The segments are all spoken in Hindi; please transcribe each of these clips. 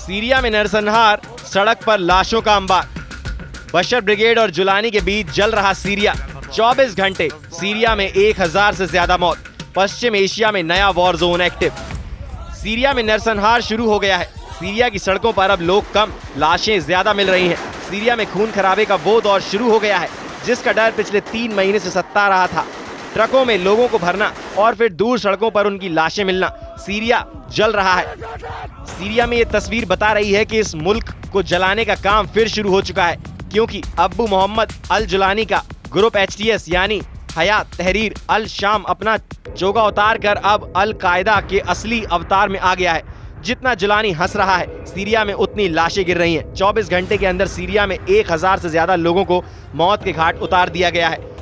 सीरिया में नरसंहार, सड़क पर लाशों का अंबार। बशर ब्रिगेड और जुलानी के बीच जल रहा सीरिया। 24 घंटे, सीरिया में 1000 से ज्यादा मौत। पश्चिम एशिया में नया वॉर जोन एक्टिव। सीरिया में नरसंहार शुरू हो गया है। सीरिया की सड़कों पर अब लोग कम, लाशें ज्यादा मिल रही हैं। सीरिया में खून खराबे का वो दौर शुरू हो गया है जिसका डर पिछले 3 महीने से सता रहा था। ट्रकों में लोगों को भरना और फिर दूर सड़कों पर उनकी लाशें मिलना। सीरिया जल रहा है। सीरिया में ये तस्वीर बता रही है कि इस मुल्क को जलाने का काम फिर शुरू हो चुका है, क्योंकि अबू मोहम्मद अल जुलानी का ग्रुप HTS यानी हयात तहरीर अल शाम अपना चोगा उतार कर अब अल कायदा के असली अवतार में आ गया है। जितना जुलानी हंस रहा है, सीरिया में उतनी लाशें गिर रही हैं। 24 घंटे के अंदर सीरिया में 1000 से ज्यादा लोगों को मौत के घाट उतार दिया गया है।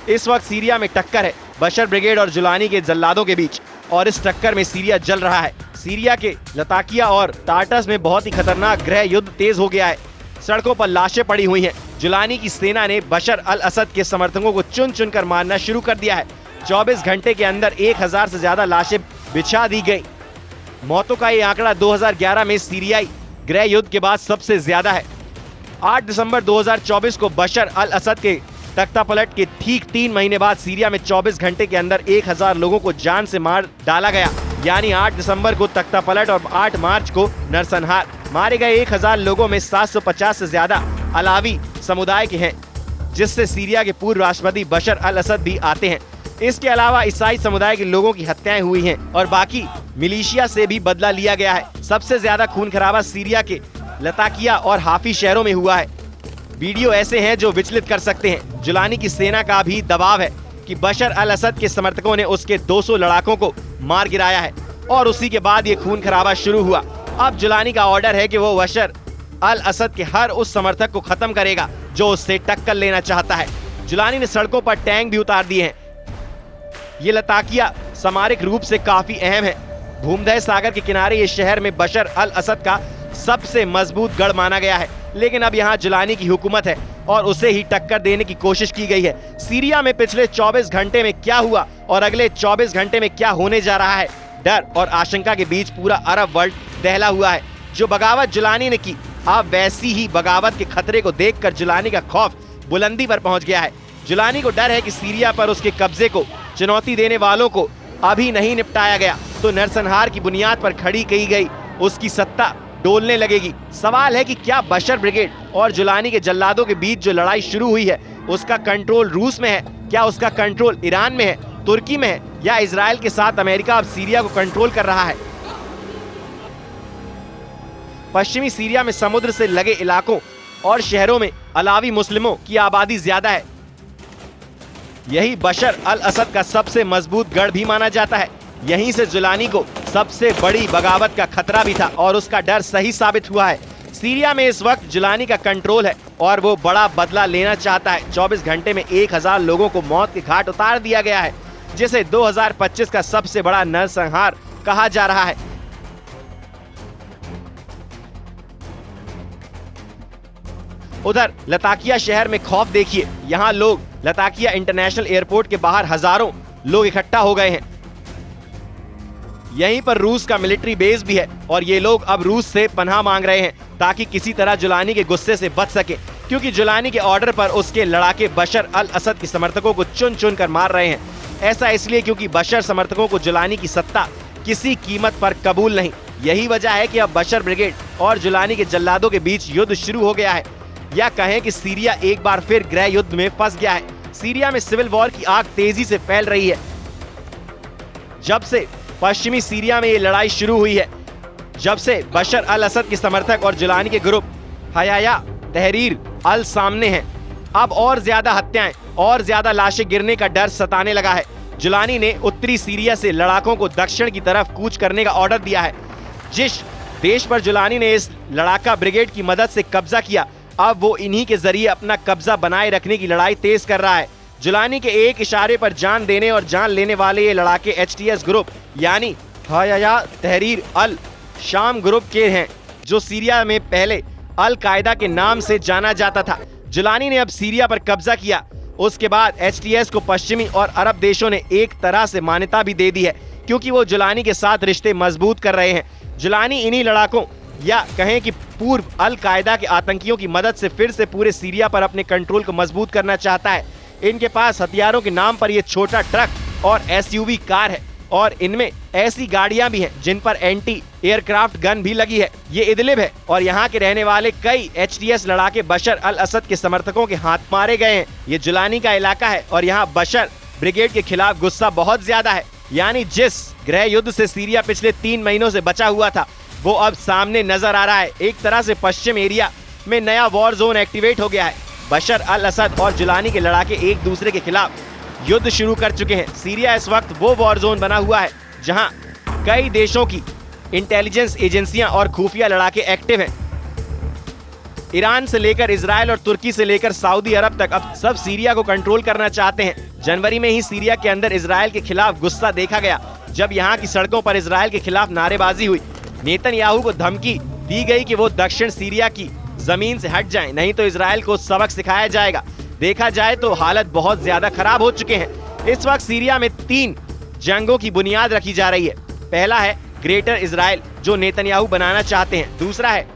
इस वक्त सीरिया में टक्कर है बशर ब्रिगेड और जुलानी के जल्लादों के बीच, और इस टक्कर में सीरिया जल रहा है। सीरिया के लताकिया और टार्टस में बहुत ही खतरनाक गृह युद्ध तेज हो गया है। सड़कों पर लाशें पड़ी हुई हैं। जुलानी की सेना ने बशर अल असद के समर्थकों को चुन चुन कर मारना शुरू कर दिया है। 24 घंटे के अंदर 1000 से ज्यादा लाशें बिछा दी गई। मौतों का ये आंकड़ा 2011 में सीरियाई गृह युद्ध के बाद सबसे ज्यादा है। 8 दिसंबर 2024 को बशर अल असद के तख्तापलट के ठीक 3 महीने बाद सीरिया में 24 घंटे के अंदर 1000 लोगों को जान से मार डाला गया। यानी 8 दिसंबर को तख्तापलट और 8 मार्च को नरसंहार। मारे गए 1000 लोगों में 750 से ज्यादा अलावी समुदाय के हैं, जिससे सीरिया के पूर्व राष्ट्रपति बशर अल असद भी आते हैं। इसके अलावा ईसाई समुदाय के लोगों की हत्याएं हुई हैं और बाकी मिलिशिया से भी बदला लिया गया है। सबसे ज्यादा खून खराबा सीरिया के लताकिया और हाफी शहरों में हुआ है। वीडियो ऐसे हैं जो विचलित कर सकते हैं। जुलानी की सेना का भी दबाव है कि बशर अल असद के समर्थकों ने उसके 200 लड़ाकों को मार गिराया है, और उसी के बाद ये खून खराबा शुरू हुआ। अब जुलानी का ऑर्डर है कि वो बशर अल असद के हर उस समर्थक को खत्म करेगा जो उससे टक्कर लेना चाहता है। जुलानी ने सड़कों पर टैंक भी उतार दिए हैं। ये लताकिया सामरिक रूप से काफी अहम है। भूमध्य सागर के किनारे ये शहर में बशर अल असद का सबसे मजबूत गढ़ माना गया है, लेकिन अब यहाँ जुलानी की हुकूमत है और उसे ही टक्कर देने की कोशिश की गई है। सीरिया में पिछले 24 घंटे में क्या हुआ और अगले 24 घंटे में क्या होने जा रहा है, डर और आशंका के बीच पूरा अरब वर्ल्ड दहला हुआ है। जो बगावत जुलानी ने की, अब वैसी ही बगावत के खतरे को देखकर जुलानी का खौफ बुलंदी पर पहुंच गया है। जुलानी को डर है कि सीरिया पर उसके कब्जे को चुनौती देने वालों को अभी नहीं निपटाया गया तो नरसंहार की बुनियाद पर खड़ी की गई उसकी सत्ता डोलने लगेगी। सवाल है कि क्या बशर ब्रिगेड और जुलानी के जल्लादों के बीच जो लड़ाई शुरू हुई है उसका कंट्रोल रूस में है, क्या उसका कंट्रोल ईरान में है, तुर्की में है, या इजराइल के साथ अमेरिका अब सीरिया को कंट्रोल कर रहा है। पश्चिमी सीरिया में समुद्र से लगे इलाकों और शहरों में अलावी मुस्लिमों की आबादी ज्यादा है। यही बशर अल असद का सबसे मजबूत गढ़ भी माना जाता है। यहीं से जुलानी को सबसे बड़ी बगावत का खतरा भी था और उसका डर सही साबित हुआ है। सीरिया में इस वक्त जुलानी का कंट्रोल है और वो बड़ा बदला लेना चाहता है। 24 घंटे में 1000 लोगों को मौत के घाट उतार दिया गया है, जिसे 2025 का सबसे बड़ा नरसंहार कहा जा रहा है। उधर लताकिया शहर में खौफ देखिए। यहाँ लोग लताकिया इंटरनेशनल एयरपोर्ट के बाहर हजारों लोग इकट्ठा हो गए हैं। यहीं पर रूस का मिलिट्री बेस भी है और ये लोग अब रूस से पनाह मांग रहे हैं ताकि किसी तरह जुलानी के गुस्से से बच सके, क्योंकि जुलानी के ऑर्डर पर उसके लड़ाके बशर अल असद के समर्थकों को चुन चुन कर मार रहे हैं। ऐसा इसलिए क्योंकि बशर समर्थकों को जुलानी की सत्ता किसी कीमत पर कबूल नहीं। यही वजह है कि अब बशर ब्रिगेड और जुलानी के जल्लादों के बीच युद्ध शुरू हो गया है, या कहें कि सीरिया एक बार फिर गृह युद्ध में फंस गया है। सीरिया में सिविल वॉर की आग तेजी से फैल रही है। जब से पश्चिमी सीरिया में ये लड़ाई शुरू हुई है, जब से बशर अल असद के समर्थक और जुलानी के ग्रुप हयात तहरीर अल सामने हैं, अब और ज्यादा हत्याएं और ज्यादा लाशें गिरने का डर सताने लगा है। जुलानी ने उत्तरी सीरिया से लड़ाकों को दक्षिण की तरफ कूच करने का ऑर्डर दिया है। जिस देश पर जुलानी ने इस लड़ाका ब्रिगेड की मदद से कब्जा किया, अब वो इन्हीं के जरिए अपना कब्जा बनाए रखने की लड़ाई तेज कर रहा है। जुलानी के एक इशारे पर जान देने और जान लेने वाले ये लड़ाके HTS ग्रुप यानी हयात तहरीर अल शाम ग्रुप के हैं, जो सीरिया में पहले अल कायदा के नाम से जाना जाता था। जुलानी ने अब सीरिया पर कब्जा किया, उसके बाद HTS को पश्चिमी और अरब देशों ने एक तरह से मान्यता भी दे दी है क्योंकि वो जुलानी के साथ रिश्ते मजबूत कर रहे हैं। जुलानी इन्हीं लड़ाकों या कहें कि पूर्व अल कायदा के आतंकियों की मदद से फिर से पूरे सीरिया पर अपने कंट्रोल को मजबूत करना चाहता है। इनके पास हथियारों के नाम पर ये छोटा ट्रक और एसयूवी कार है और इनमें ऐसी गाड़ियां भी हैं जिन पर एंटी एयरक्राफ्ट गन भी लगी है। ये इदलिब है और यहाँ के रहने वाले कई HTS लड़ाके बशर अल असद के समर्थकों के हाथ मारे गए हैं। ये जुलानी का इलाका है और यहाँ बशर ब्रिगेड के खिलाफ गुस्सा बहुत ज्यादा है। यानी जिस गृह युद्ध से सीरिया पिछले 3 महीनों से बचा हुआ था वो अब सामने नजर आ रहा है। एक तरह से पश्चिम एरिया में नया वॉर जोन एक्टिवेट हो गया है। बशर अल असद और जुलानी के लड़ाके एक दूसरे के खिलाफ युद्ध शुरू कर चुके हैं। सीरिया इस वक्त वो वॉर जोन बना हुआ है जहां कई देशों की इंटेलिजेंस एजेंसियां और खुफिया लड़ाके एक्टिव हैं। ईरान से लेकर इजराइल और तुर्की से लेकर सऊदी अरब तक अब सब सीरिया को कंट्रोल करना चाहते हैं। जनवरी में ही सीरिया के अंदर इजराइल के खिलाफ गुस्सा देखा गया जब यहाँ की सड़कों पर इजराइल के खिलाफ नारेबाजी हुई। नेतन्याहू को धमकी दी गई कि वो दक्षिण सीरिया की जमीन से हट जाएं, नहीं तो इजराइल को सबक सिखाया जाएगा। देखा जाए तो हालत बहुत ज्यादा खराब हो चुके हैं। इस वक्त सीरिया में 3 जंगों की बुनियाद रखी जा रही है। पहला है ग्रेटर इजराइल जो नेतन्याहू बनाना चाहते हैं। दूसरा है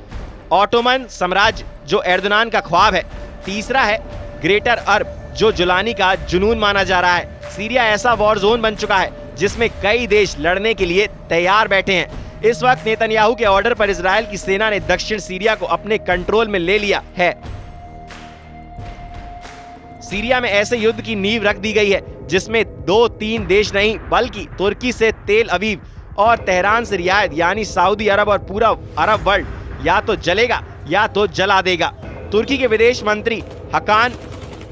ऑटोमन साम्राज्य जो एर्दोगान का ख्वाब है। तीसरा है ग्रेटर अरब जो जुलानी का जुनून माना जा रहा है। सीरिया ऐसा वॉर जोन बन चुका है जिसमें कई देश लड़ने के लिए तैयार बैठे हैं। इस वक्त नेतन्याहू के ऑर्डर पर इजराइल की सेना ने दक्षिण सीरिया को अपने कंट्रोल में ले लिया है। सीरिया में ऐसे युद्ध की नींव रख दी गई है जिसमें 2-3 देश नहीं बल्कि तुर्की से तेल अवीव और तेहरान से रियाद यानी सऊदी अरब और पूरा अरब वर्ल्ड या तो जलेगा या तो जला देगा। तुर्की के विदेश मंत्री हकान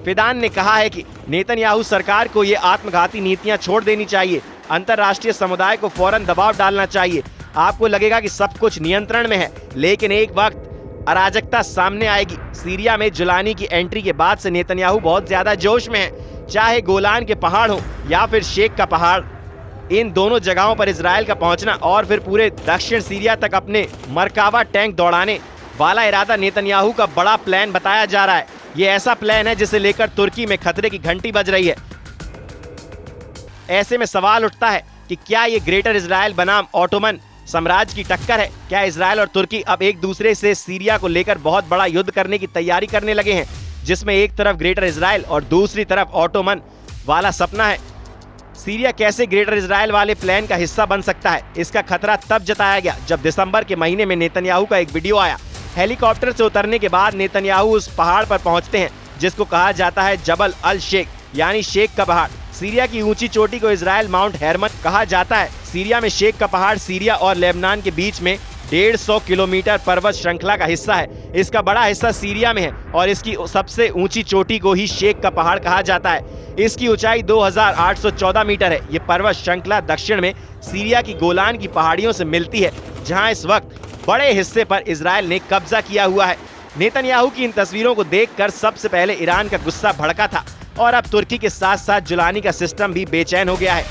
फिदान ने कहा है कि नेतन्याहू सरकार को ये आत्मघाती नीतियां छोड़ देनी चाहिए। अंतर्राष्ट्रीय समुदाय को फौरन दबाव डालना चाहिए। आपको लगेगा कि सब कुछ नियंत्रण में है लेकिन एक वक्त अराजकता सामने आएगी। सीरिया में जुलानी की एंट्री के बाद से नेतन्याहू बहुत ज्यादा जोश में है। चाहे गोलान के पहाड़ हो या फिर शेख का पहाड़, इन दोनों जगहों पर इजराइल का पहुंचना और फिर पूरे दक्षिण सीरिया तक अपने मरकावा टैंक दौड़ाने वाला इरादा नेतन्याहू का बड़ा प्लान बताया जा रहा है। ये ऐसा प्लान है जिसे लेकर तुर्की में खतरे की घंटी बज रही है। ऐसे में सवाल उठता है कि क्या ये ग्रेटर इजराइल बनाम ऑटोमन साम्राज्य की टक्कर है? क्या इजराइल और तुर्की अब एक दूसरे से सीरिया को लेकर बहुत बड़ा युद्ध करने की तैयारी करने लगे हैं, जिसमें एक तरफ ग्रेटर इजराइल और दूसरी तरफ ऑटोमन वाला सपना है? सीरिया कैसे ग्रेटर इजराइल वाले प्लान का हिस्सा बन सकता है? इसका खतरा तब जताया गया जब दिसंबर के महीने में नेतन्याहू का एक वीडियो आया। हेलीकॉप्टर से उतरने के बाद नेतन्याहू उस पहाड़ पर पहुंचते हैं जिसको कहा जाता है जबल अल शेख यानी शेख का पहाड़। सीरिया की ऊंची चोटी को इजराइल माउंट हेरमन कहा जाता है। सीरिया में शेख का पहाड़ सीरिया और लेबनान के बीच में 150 किलोमीटर पर्वत श्रृंखला का हिस्सा है। इसका बड़ा हिस्सा सीरिया में है और इसकी सबसे ऊंची चोटी को ही शेख का पहाड़ कहा जाता है। इसकी ऊंचाई 2814 मीटर है। ये पर्वत श्रृंखला दक्षिण में सीरिया की गोलान की पहाड़ियों से मिलती है जहाँ इस वक्त बड़े हिस्से पर इजराइल ने कब्जा किया हुआ है। नेतन्याहू की इन तस्वीरों को देखकर सबसे पहले ईरान का गुस्सा भड़का था और अब तुर्की के साथ साथ जुलानी का सिस्टम भी बेचैन हो गया है।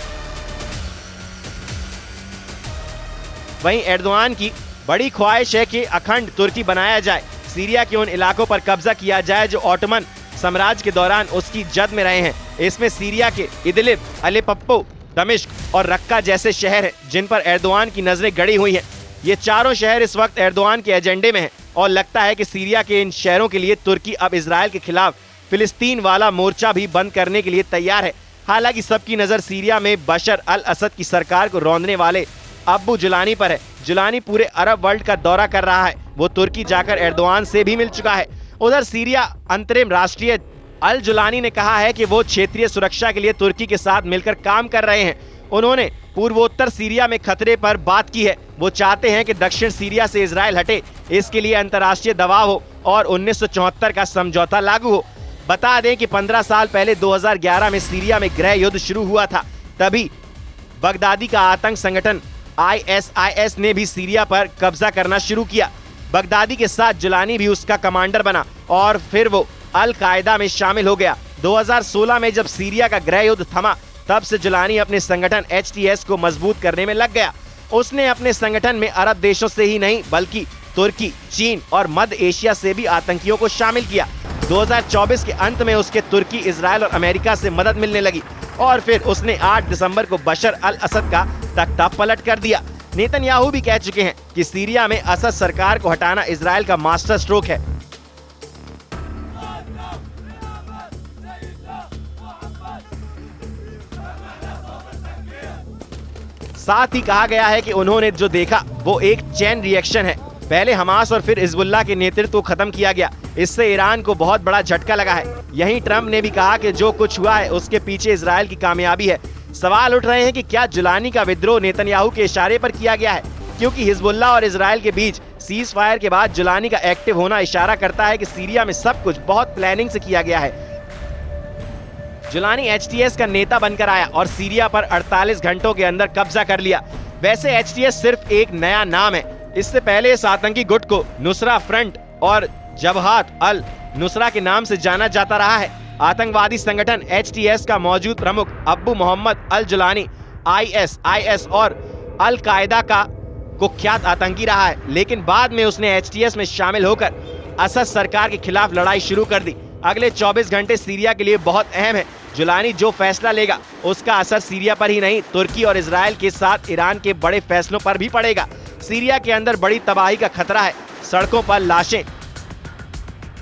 वहीं एर्दोगान की बड़ी ख्वाहिश है कि अखंड तुर्की बनाया जाए, सीरिया के उन इलाकों पर कब्जा किया जाए जो ऑटोमन साम्राज्य के दौरान उसकी जद में रहे हैं। इसमें सीरिया के इदलिब, अलेप्पो, दमिश्क और रक्का जैसे शहर हैं जिन पर एर्दोगान की नजरें गड़ी हुई हैं। ये चारों शहर इस वक्त एर्दोगान के एजेंडे में हैं और लगता है कि सीरिया के इन शहरों के लिए तुर्की अब इजराइल के खिलाफ फिलिस्तीन वाला मोर्चा भी बंद करने के लिए तैयार है। हालांकि सबकी नजर सीरिया में बशर अल असद की सरकार को रौंदने वाले अब्बू जुलानी पर है। जुलानी पूरे अरब वर्ल्ड का दौरा कर रहा है। वो तुर्की जाकर एर्दोगान से भी मिल चुका है। उधर सीरिया अंतरिम राष्ट्रीय अल जुलानी ने कहा है कि वो क्षेत्रीय सुरक्षा के लिए तुर्की के साथ मिलकर काम कर रहे हैं। उन्होंने पूर्वोत्तर सीरिया में खतरे पर बात की है। वो चाहते हैं कि दक्षिण सीरिया से इजराइल हटे, इसके लिए अंतर्राष्ट्रीय दबाव हो और 1974 का समझौता लागू हो। बता दें कि 15 साल पहले 2011 में सीरिया में गृह युद्ध शुरू हुआ था। तभी बगदादी का आतंक संगठन ISIS ने भी सीरिया पर कब्जा करना शुरू किया। बगदादी के साथ जुलानी भी उसका कमांडर बना और फिर वो अल कायदा में शामिल हो गया। 2016 में जब सीरिया का गृह युद्ध थमा तब से जुलानी अपने संगठन HTS को मजबूत करने में लग गया। उसने अपने संगठन में अरब देशों से ही नहीं बल्कि तुर्की, चीन और मध्य एशिया से भी आतंकियों को शामिल किया। 2024 के अंत में उसके तुर्की, इजराइल और अमेरिका से मदद मिलने लगी और फिर उसने 8 दिसंबर को बशर अल असद का तख्ता पलट कर दिया। नेतन्याहू भी कह चुके हैं कि सीरिया में असद सरकार को हटाना इजराइल का मास्टर स्ट्रोक है। साथ ही कहा गया है कि उन्होंने जो देखा वो एक चेन रिएक्शन है। पहले हमास और फिर हिजबुल्लाह के नेतृत्व को खत्म किया गया। इससे ईरान को बहुत बड़ा झटका लगा है। यहीं ट्रंप ने भी कहा कि जो कुछ हुआ है उसके पीछे इजराइल की कामयाबी है। सवाल उठ रहे हैं कि क्या जुलानी का विद्रोह नेतन्याहू के इशारे पर किया गया है, क्योंकि हिजबुल्लाह और इजराइल के बीच सीज फायर के बाद जुलानी का एक्टिव होना इशारा करता है कि सीरिया में सब कुछ बहुत प्लानिंग से किया गया है। जुलानी एचटीएस का नेता बनकर आया और सीरिया पर 48 घंटों के अंदर कब्जा कर लिया। वैसे एचटीएस सिर्फ एक नया नाम है। इससे पहले इस आतंकी गुट को नुसरा फ्रंट और जबहात अल नुसरा के नाम से जाना जाता रहा है। आतंकवादी संगठन एचटीएस का मौजूद प्रमुख अब्बू मोहम्मद अल जुलानी आईएस और अल कायदा का कुख्यात आतंकी रहा है, लेकिन बाद में उसने एचटीएस में शामिल होकर असद सरकार के खिलाफ लड़ाई शुरू कर दी। अगले 24 घंटे सीरिया के लिए बहुत अहम है। जुलानी जो फैसला लेगा उसका असर सीरिया पर ही नहीं, तुर्की और इजराइल के साथ ईरान के बड़े फैसलों पर भी पड़ेगा। सीरिया के अंदर बड़ी तबाही का खतरा है। सड़कों पर लाशें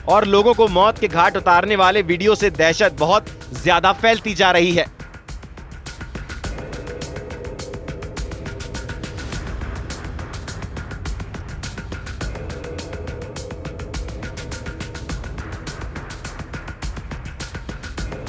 और लोगों को मौत के घाट उतारने वाले वीडियो से दहशत बहुत ज्यादा फैलती जा रही है।